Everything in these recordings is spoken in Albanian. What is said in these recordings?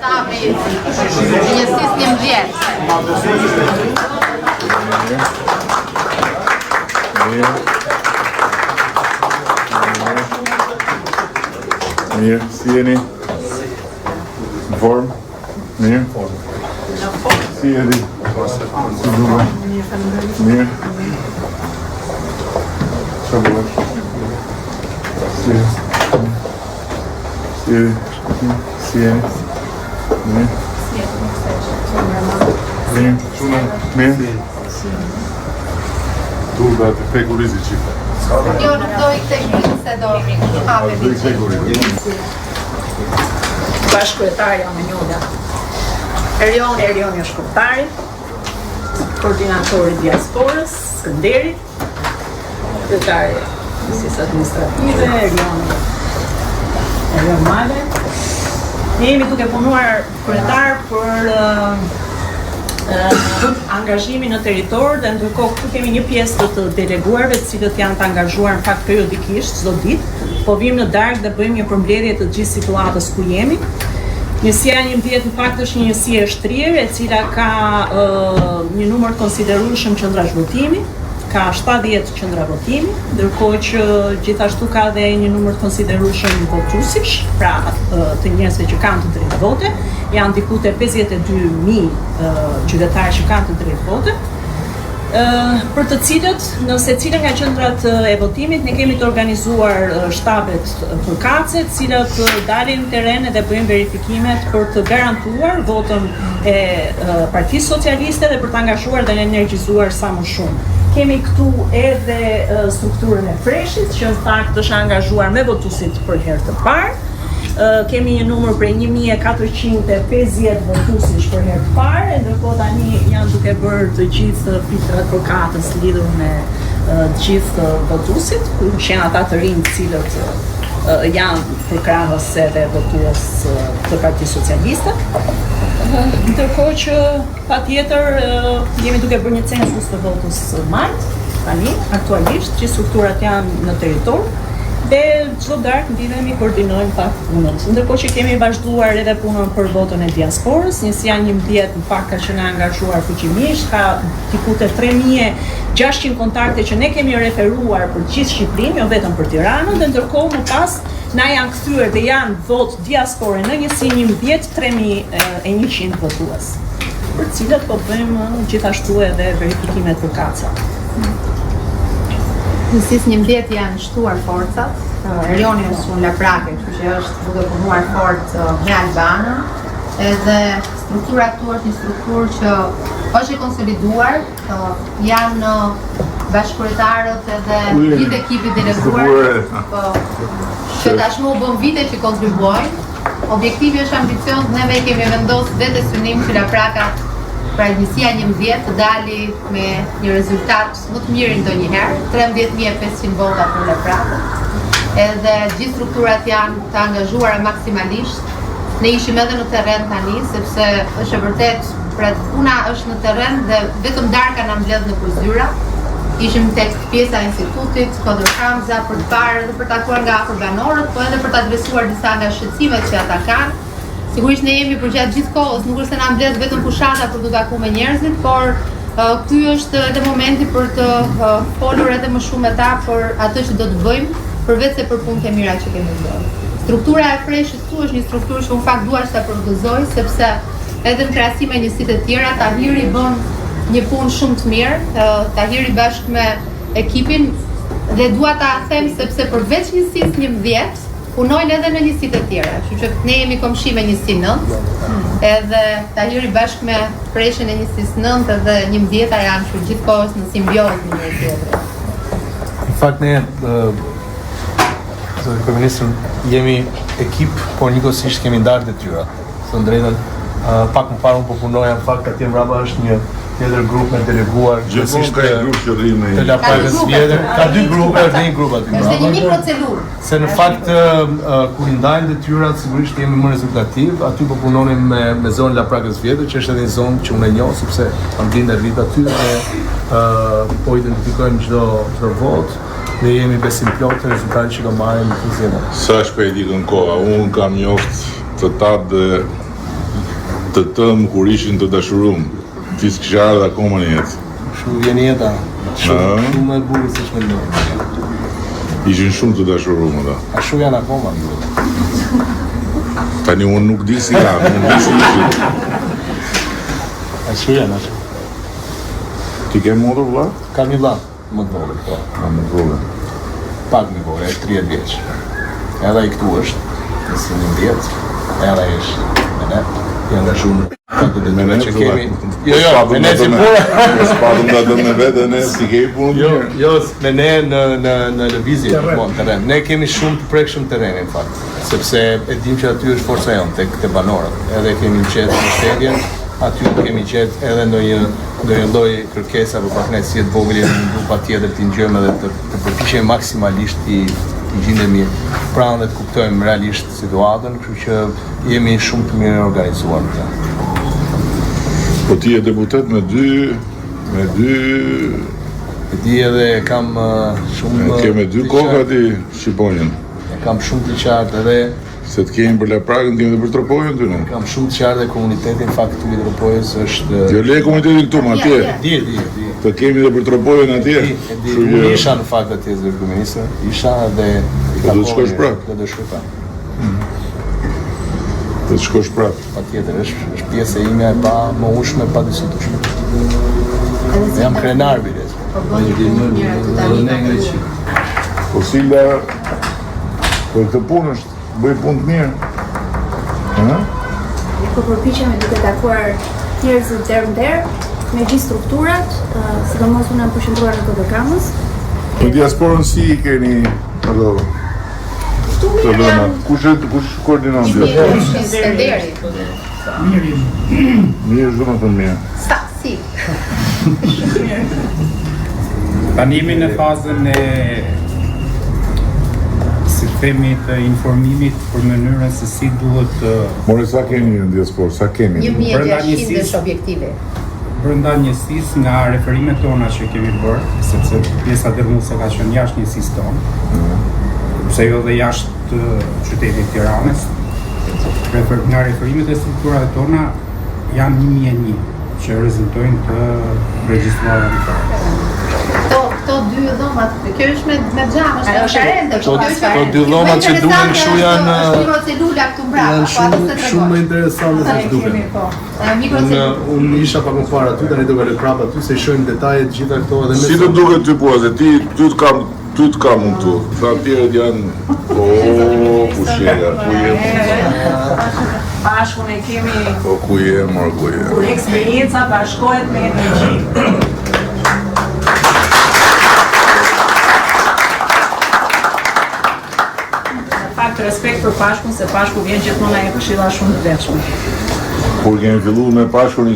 shtabi njësisë 11. Mirë, si jeni? Në formë? Mirë? Si jeni? Si duke? Mirë? Qa bëllë? Si jeni? Si jeni? Mirë? Mirë? Shumë? Mirë? Tu da të peku rizi qifë. Jo, nuk do i këtë gjithë se do hame vitë. Bashkëkryetarja me Njolla. Erioni është kryetari, koordinatori i diasporës, Skënderit, kryetari njësisë administrative, Erion Male. Ne jemi duke punuar kryetar për angazhimin në territor dhe ndërkohë këtu kemi një pjesë të deleguarve të cilët janë të angazhuar në fakt periodikisht çdo ditë, po vim në darkë dhe bëjmë një përmbledhje të gjithë situatës ku jemi. Njësia 11 në fakt është një njësi e shtrirë e cila ka një numër të konsiderueshëm qendra votimi, ka 70 qendra votimi, ndërkohë që gjithashtu ka dhe një numër të konsiderueshëm votuesish, pra të njerëzve që kanë të drejtë vote, janë diku te 52.000 qytetarë që kanë të drejtë vote. Për të cilët, në secilën nga qendrat e votimit, ne kemi të organizuar shtabet përkatëse, të cilët dalin në terren dhe bëjnë verifikimet për të garantuar votën e Partisë Socialiste dhe për të angazhuar dhe energjizuar sa më shumë. Kemi këtu edhe strukturën e Freshit, që në fakt është angazhuar me votuesit për herë të parë. Kemi një numër prej 1450 votuesish për herë të parë, ndërkohë tani janë duke bërë të gjithë filtrat përkatës lidhur me të gjithë votuesit, ku janë ata të rinj të cilët janë përkrahës edhe votues të Partisë Socialiste. Ndërkohë që patjetër jemi duke bërë një census të votës mart, tani aktualisht që strukturat janë në territor. Dhe çdo darkë ndihemi koordinojmë pak punën. Ndërkohë që kemi vazhduar edhe punën për votën e diasporës, njësia 11 në fakt ka qenë angazhuar fuqimisht, ka diku te 3600 kontakte që ne kemi referuar për gjithë Shqipërinë, jo vetëm për Tiranën, dhe ndërkohë më pas na janë kthyer dhe janë votë diaspore në njësinë 11 3100 votues, për cilët po bëjmë gjithashtu edhe verifikimet përkatësa. Njësisë 11 janë shtuar forcat, Erioni është në Laprake, kështu që është duke punuar fort me Albana, edhe struktura këtu është një strukturë që është e konsoliduar, janë bashkëkryetarët edhe gjithë ekipi deleguar, që tashmë u bën vite që kontribuojnë. Objektivi është ambicios, neve kemi vendosur vetë synim që Lapraka, pra njësia 11 të dali me një rezultat më të mirë ndonjëherë, 13.500 vota për Laprakën. Edhe gjithë strukturat janë të angazhuara maksimalisht. Ne ishim edhe në terren tani, sepse është e vërtet, pra puna është në terren dhe vetëm darka na mbledh në Zyra. Ishim tek pjesa e institutit, Kodër Hamza, për të parë dhe për takuar nga afër banorët, po edhe për të adresuar disa nga shqetësimet që ata kanë. Sigurisht ne jemi përgjatë gjithë kohës, nuk është se na mbledh vetëm fushata për të takuar me njerëzit, por ky është edhe momenti për të folur edhe më shumë me ta për atë që do të bëjmë, përveç se për punët e mira që kemi bërë. Struktura e Freshit këtu është një strukturë që unë fakt dua që ta përgëzoj, sepse edhe në krahasim me njësitë e tjera, Tahiri bën një punë shumë të mirë, Tahiri bashkë me ekipin, dhe dua ta them sepse përveç njësisë 11 punojnë edhe në njësitë e tjera, kështu që ne jemi komshi me njësinë 9, edhe Tahiri bashkë me Freshin e njësisë 9 edhe 11 janë që gjithë kohës në simbiozë me një tjetër. Në fakt ne Kryeministër, jemi ekip, por njëkohësisht kemi ndarë detyrat. Së drejtën, pak më parë unë po punoja, në fakt atje mbrapa është një tjetër grup me deleguar gjithmonë ka një grup që rrinë të Laprakës vjetër, ka 2 grupe dhe një grup aty mbrapa. Është një procedurë. Se në fakt kur i ndajnë detyrat sigurisht jemi më rezultativ, aty po punonim me zonën Laprakës vjetër, që është edhe një zonë që unë e njoh sepse kam bërë ndërvit aty dhe po identifikojmë çdo votë. Ne jemi besim plot të rezultatit që do marrim në zgjedhje. Sa shpejt ikën koha, unë kam njoft të tatë dhe të tëm kur ishin të dashurum, ti s'kisha ardhur akoma në jetë. Kështu vjen jeta. Shumë e bukur siç mendoj. Ishin shumë të dashurum ata. Ashtu janë akoma. Tani unë nuk di si janë, unë di si ishin. Ashtu janë ashtu. Ti ke motor vlla? Kam një vëlla më të vogël, po. Kam një problem. Pak më vogël, 30 vjeç. Edhe ai këtu është, në 19, edhe ai është me ne. Janë shumë. Me ne që kemi. Jo, me ne si puna. S'patëm da dëmë me vetë, ne si kemi punë. Jo, me ne në lëvizje, në terren. Ne kemi shumë të prekshëm terreni, në fakt. Sepse e dim që aty është forca jonë, tek banorët. Edhe kemi qetë në shtedjen, aty kemi qetë edhe ndonjë lloj kërkesa për partnerësi të vogël në një grup patjetër të ngjojmë edhe të përpiqemi maksimalisht të gjendemi pranë dhe të kuptojmë realisht situatën, kështu që jemi shumë të mirë organizuar në këtë. Po ti e debutet me dy... E di edhe kam shumë... Ke me dy koka ti Shqiponjën. Kam shumë të qartë edhe... Se të kemi për Laprakën, kemi dhe për Tropojën ty ne. Kam shumë të qartë dhe komunitetin fakt të Tropojës është... Jo le komunitetin këtu, ma atje. Di. Të kemi dhe për Tropojën atje. Unë isha në fakt atje zë kryeministër, isha dhe... Do të shkosh prap? Do të shkoj prap. Do të shkosh prap? Patjetër, është pjesë e ime pa mohueshme, pa diskutueshme. Jam krenar biles. Po Silda, po këtë punë është, bëj punë të mirë. Po përpiqemi duke takuar njerëzit der në der, me gjithë strukturat, sidomos unë jam përqendruar në KDK-mës. Në diasporën si i keni ato të dhëna? Kush koordinon diasporën? Skënderi. Mirë është dhëna të mirë. Si. Tani jemi në fazën e si themi të informimit për mënyrën se si duhet të... More, sa keni në diasporë? Sa keni? 1600 është objektive. Brenda njësisë nga referimet tona që kemi bërë, sepse pjesa dërmuese ka qenë jashtë njësisë tonë, pse jo dhe jashtë qytetit Tiranës. Nga referimet e strukturave tona janë 1001 që rezultojnë të regjistruara në parë. Këto dy dhomat, kjo është me xham, është transparente. Këto dy dhomat që duhen kështu janë... Është mikrocelula këtu mbrapa, po atë se shumë më interesante se duken. Unë isha pak më parë aty, tani do kaloj prapë aty se i shohim detajet gjitha këto edhe Si të duket ty po, se ty të kam unë tu. Sa tjerët janë... Pushega, ku jem? Bashkun e kemi... Po ku jem, ku jem? Kur eksperienca bashkohet me energji. Respekt për Pashkun, se Pashku vjen gjithmonë e këshilla shumë të vetshme. Kur kemi filluar me Pashkun, i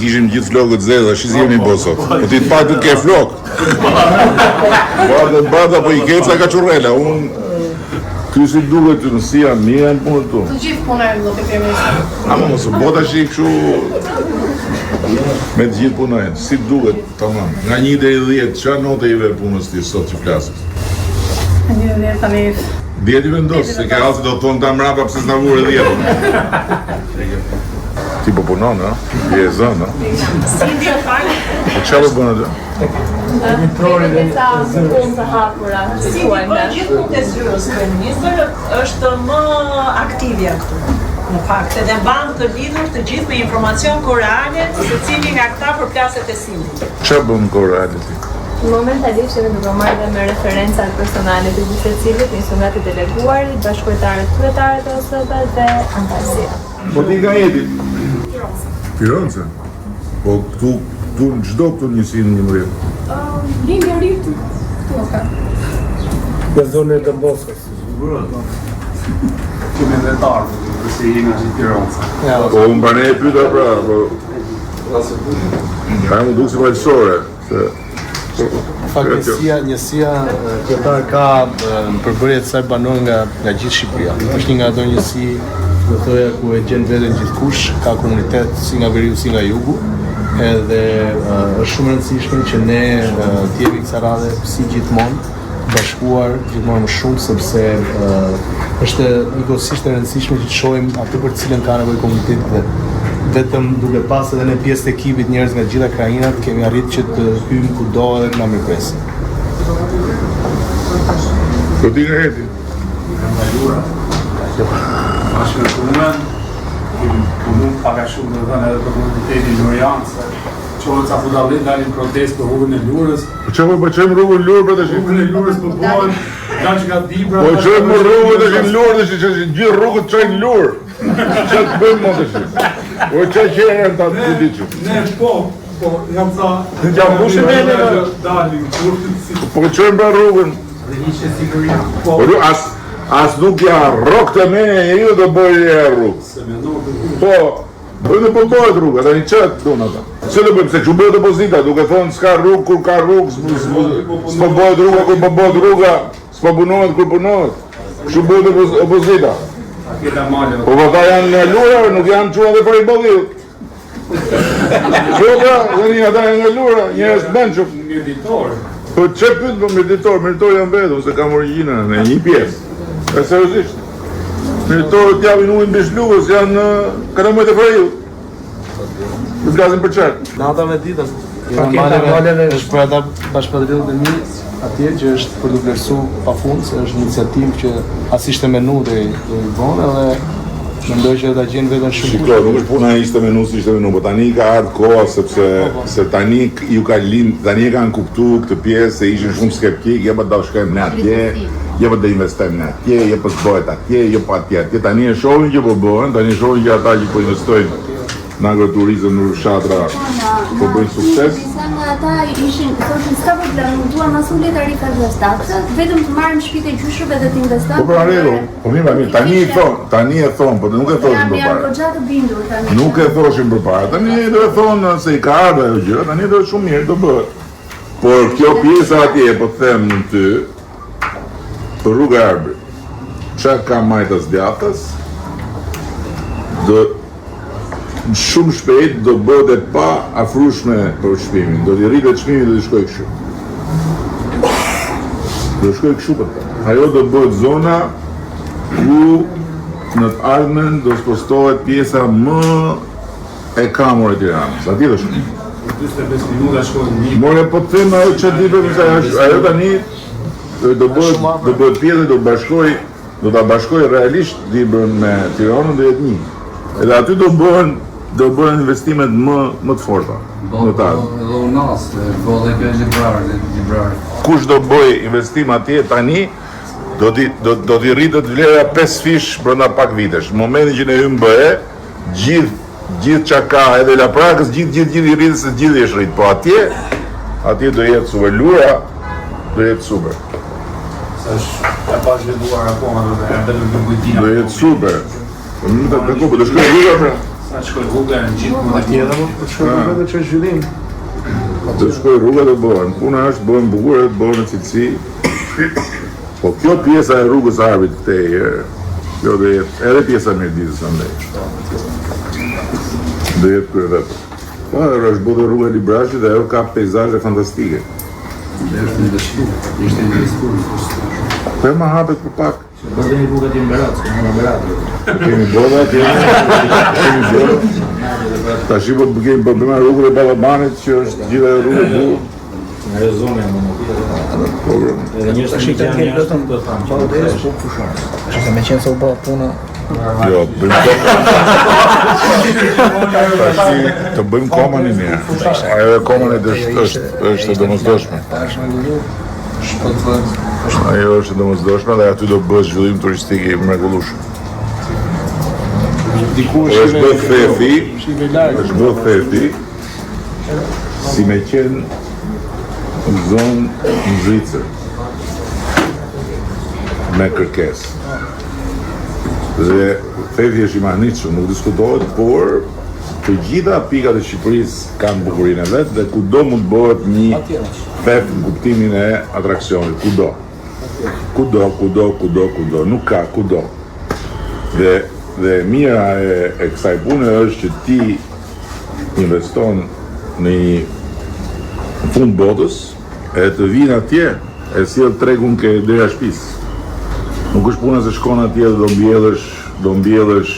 kishim gjithë flokët zezë, shi si jemi bosot. Po ti të pak të ke flok. Bada, po i keca ka qurrela. Ky si duket ty, si janë, mirë janë punë tu. Të gjithë punojnë do të kryeministër. Ama mos u bota shi kështu me të gjithë punojnë. Si duket, tamam. Nga 1 deri 10, çfarë note i ve punës ti sot që flasësh? 10 tani. 10 i vendos, se ka alë do të thonë ta mrapa pëse s'na vure 10. Ti po punon, a? Ti e zënë, a? Si ndje pak? Po që po bënë atë? Si ndje gjithë mund të zyrës kryeministër është më aktivja këtu. Në fakt, edhe mban të lidhur të gjithë me informacion korale se cili nga këta përplaset e Sindit. Që bënë korale ti? Momentalisht jemi duke marrë dhe me referencat personale të gjithë secilit, nisur nga të deleguarit, bashkëtarët, kryetarët e OSB dhe antarësia. Po ti nga jeti? Firenze? Po këtu në gjdo këtu njësinë një mërit? Lindja rritë, këtu ka. Në zonë e Dëmboskës. Kemi dretarë, përse jemi që Tiranës. Po unë për ne e pyta pra, po... Ka mu duk si valësore, se... Në fakt njësia kryetar ka në përbërje të saj banor nga gjithë Shqipëria. Është një nga ato njësi, do thoja, ku e gjen veten gjithkush, ka komunitet si nga veriu si nga jugu, edhe është shumë e rëndësishme që ne të jemi kësaj radhe si gjithmonë bashkuar gjithmonë më shumë, sepse është njëkohësisht e rëndësishme që të shohim atë për cilën ka nevojë komuniteti vetëm duke pas edhe në pjesë të ekipit njerëz nga gjitha krajinat, kemi arritë që të hyjmë kudo edhe të na mirëpresin. Po ti nga heti? Nga Lura. Bashkë me punën, kemi punu paka shumë dhe dhënë edhe për komunitetin Lurian, se qohët sa futballit dalin protest për rrugën e Lurës. Po që po qëmë rrugën Lurë për të shi? Rrugën e Lurës për bëhen, kanë që ka dibra... Po qëmë rrugën të shi Lurë dhe që gjithë rrugët qëjnë Lurë. Që të bëjmë më të shi? Po që qërën të atë të diqë? Ne, po, jam sa... Jam bushë me në... Dalin, Po qëmë për rrugën? dhe ishe siguria. Po as nuk ja rrok të mene e ju do bëjë e rrugë. Se me ndohë të Po, bëjnë po bëjët rrugë, ata një qëtë do në ta. Se do bëjmë, se që bëjët opozita, duke thonë s'ka rrugë, kur ka rrugë, s'po bëjët rruga, kur po bëjët rruga, s'po punohet, kur punohet. Kështu bëjët opozita. A kjeta malë. Po ata janë nga Lura, nuk janë quna dhe fari bëdhjit. Qëta, dhe ata janë nga Lura, njërës të bënë që... Mjeditor. Po që pytë për mjeditor janë vedu, se kam origjina në një pjesë. E seriosisht. Mjeditorët t'javin ujnë bishlugës, janë karamojt e fraju. Në t'gazin për qërë. Natave ditën. Maleve është për ata bashkëpatritët e mi, atje që është për të vlerësu pafund, se është iniciativë që as ishte menu dhe i vonë, edhe mendoj që ta gjenë vetën shumë. Shiko, nuk është puna ishte menu, si ishte menu, po tani ka ardhë koha sepse tani ju ka lind, tani e kanë kuptu këtë pjesë se ishin shumë skeptik, je pa da shkojmë ne atje, je pa da investojmë ne atje, je pa s'bëhet atje, je pa atje. Tani e shohin që po bëhen, tani e shohin që ata që po investojnë në agroturizëm në fshatra po bëjnë sukses. Disa nga ata ishin, thoshin s'ka problem, duam mas ulje tarifat dhe taksat, vetëm të marrim shtëpitë e gjyshëve dhe të investojmë. Po për rregull, po mirë, tani e thon, po nuk e thoshin Janë përpara. goxha të bindur tani. Nuk e thoshin përpara. Tani do e thonë se i ka ardhur ajo gjë, tani do shumë mirë do bëhet. Por kjo pjesa atje, po të them në ty, për rruga Arbri, çka ka majtas djathtas, do shumë shpejt do bëhet e pa afrueshme për çmimin. Do t'i rritet çmimi dhe do të shkojë kështu. Do shkojë kështu për ta. Ajo do bëhet zona ku në të ardhmen do spostohet pjesa më e kamur e Tiranës. Atje do shkojë. 45 minuta shkojnë një. More po të them ajo që di për ajo tani do bëhet pjesë do ta bashkoj realisht Dibrën me Tiranën do jetë një. Edhe aty do bëhen investimet më të forta. Në ta. Edhe unas, bo dhe librar. Kush do bëj investim atje tani, do t'i rritet vlera 5 fish brenda pak vitesh. Në momentin që ne hym BE, gjithë që ka edhe laprakës, gjithë i rritet se gjithë i shrit. Po atje do jetë super. Lura do jetë super. Sa është e pa zhvilluar akoma dhe në bujtina. Do jetë super. Po nuk të kupë, do shkoj rruga pra. Sa shkoj rruga në gjithë mund Atje edhe më shkoj rruga dhe që është zhvillim. Do shkoj rruga do bëhen. Puna është bëhen bukur, bëhen në cilësi. Po kjo pjesa e rrugës Arbrit këtej, kjo do jetë edhe pjesa Mirditës andaj. Do jetë kryevetë. Po, është bërë rruga Librashit dhe ajo ka peizazhe fantastike. Dhe është në dështu, ishte në diskur. Po e ma hapet për pak. Bërë një rrugat i Mberatë, s'ka në Mberatë. Kemi bërë, kemi bërë. Ta shi po kemi bëma rrugën e Ballabanit që është gjitha e rrugë bu. Nga e zonë e më edhe njështë që janë jashtë do të thamë që do të fusharë. Se me qenë se u bë puna. Jo, bëjmë të bëjmë komën i mirë. Ajo e komën e është e domosdoshme. Ajo është e domosdoshme dhe aty do bëhet zhvillim turistik i mrekullueshëm. Është bërë thefi, si me qenë në zonë në Zvicër, me kërkesë. Dhe thefi është i mahnitshëm, nuk diskutohet, por të gjitha pikat e Shqipërisë kanë bukurinë e vet dhe kudo mund të bëhet një thef në kuptimin e atraksionit, kudo. Kudo, nuk ka kudo. Dhe mira e kësaj pune është që ti investon në një fund botës e të vinë atje e sjell tregun ke dera shtëpisë. Nuk është puna se shkon atje dhe do mbjellësh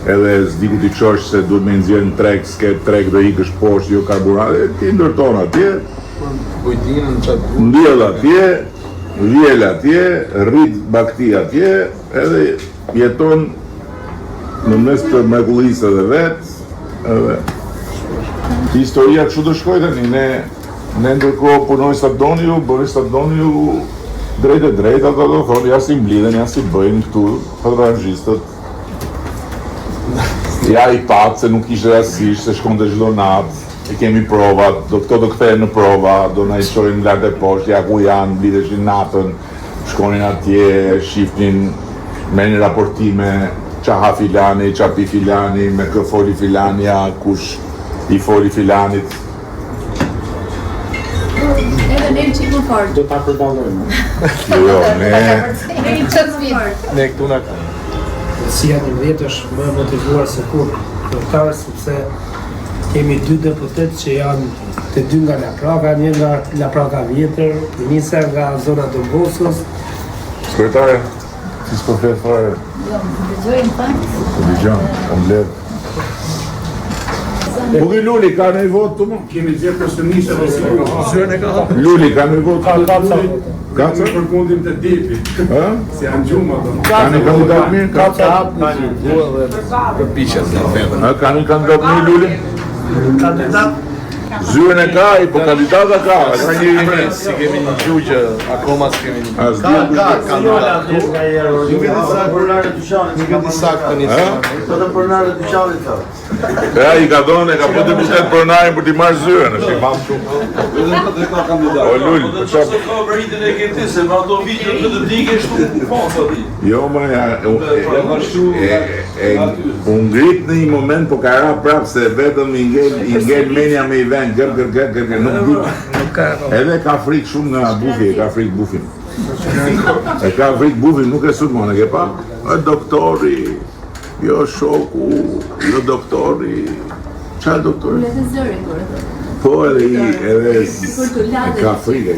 edhe s'diku t'i qosh se duhet me nxjerrë në treg, s'ke treg dhe ikësh poshtë, jo karburant, ti ndërton atje, ndjell atje, vjell atje, rrit bakti atje, edhe jeton në mes të mrekullisë edhe vetë, edhe historia kështu të shkoj tani, ne ndërkohë punoj sa doni ju, bëri sa doni ju drejt e drejt, ato do thonë, ja si mblidhen, ja si bëjnë këtu, fotografiistët. Ja i patë se nuk ishte rastisht, se shkon të çdo natë, e kemi provat, këto do kthehen në prova, do na i çojnë lart e poshtë, ja ku janë, mblidheshin natën, shkonin atje, shifnin, merrnin raportime, qa ha filani, qa pi filani, me kë foli filania, kush i foli filanit. Edhe ne që më fort. Do ta përballojmë. Jo, Ne këtu na kanë. Si janë 10 është më motivuar se kur kryetar, sepse kemi 2 deputet që janë të 2 nga Lapraka, një nga Lapraka Vjetër, njësa nga zona Dombosës. Sekretare, si s'po flet fare. Dëgjojmë, o mbledh. Bugi Luli, ka në i votë të mu? Kemi gjithë personishe dhe Luli, ka në i votë? Kaca? për kundin të depi, si janë gjuma do. Ka në kandidat mirë? Kaca? Ka në kandidat mirë, Luli? Kandidat? Zyren e ka, po kandidata ka. Si kemi një gjugje, akoma s'kemi një. Nuk e disa pronarë dyqanit. Nuk e disa këtë një. Të pronarë dyqanit ka. Ja, i ka donë, e ka po deputet pronarin për t'i marrë zyren, është i mamë shumë. O Luli, për qapë. Jo, më ja, u ngrit në një moment, po ka ra prapë se vetëm i ngel menja me i ven, gër, nuk di. Edhe ka frikë shumë nga bufi, ka frikë bufin. E ka frikë bufin, nuk e sulmon, e ke pa? E doktori, jo shoku, jo doktori. Qa e doktori? Letë zëri, kërë. Po edhe e ka frikë,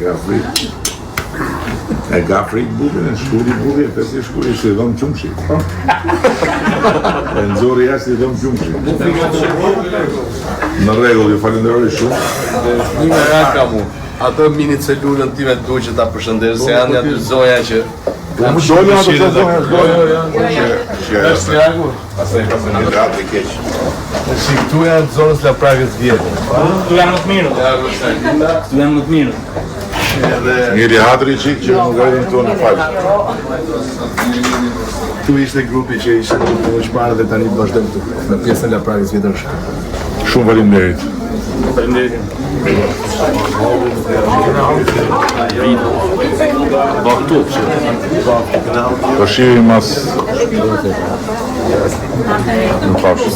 E ka frikë bufin, e shkuri bufin, e pesi shkuri, shtë i dhëmë qumshi. E nëzori jashtë i dhëmë qumshi. Në regull, ju falenderoj shumë. Një nga nga ka mu. Ato mini celulën time të duhet që ta përshëndesh, se janë një të zonja që... Mu dojnë ato të zonja, është një agur. Pasaj një ratë e keqë. Si këtu janë të zonës Laprakës vjetë. Këtu janë më të mirë. Këtu janë më të mirë. Njëri hatri qikë që më gajin të në falë. Tu ishte grupi që ishte në shparë dhe tani vazhdojmë të në pjesën e Laprakës vjetër shkë. Shumë faleminderit. Po shihim mas në pashë.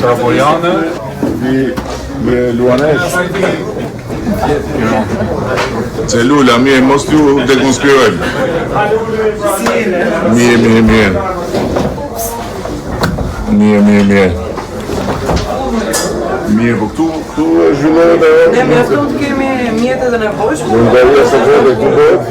Trapojane, Dhe Luanesh. Celula, mirë, mos t'ju dekonspirojmë. Mirë. Mirë, po këtu zhvillohet e... Ne mjafton të kemi mjetet e nevojshme. Unë dhe e se vode, këtu dhe e të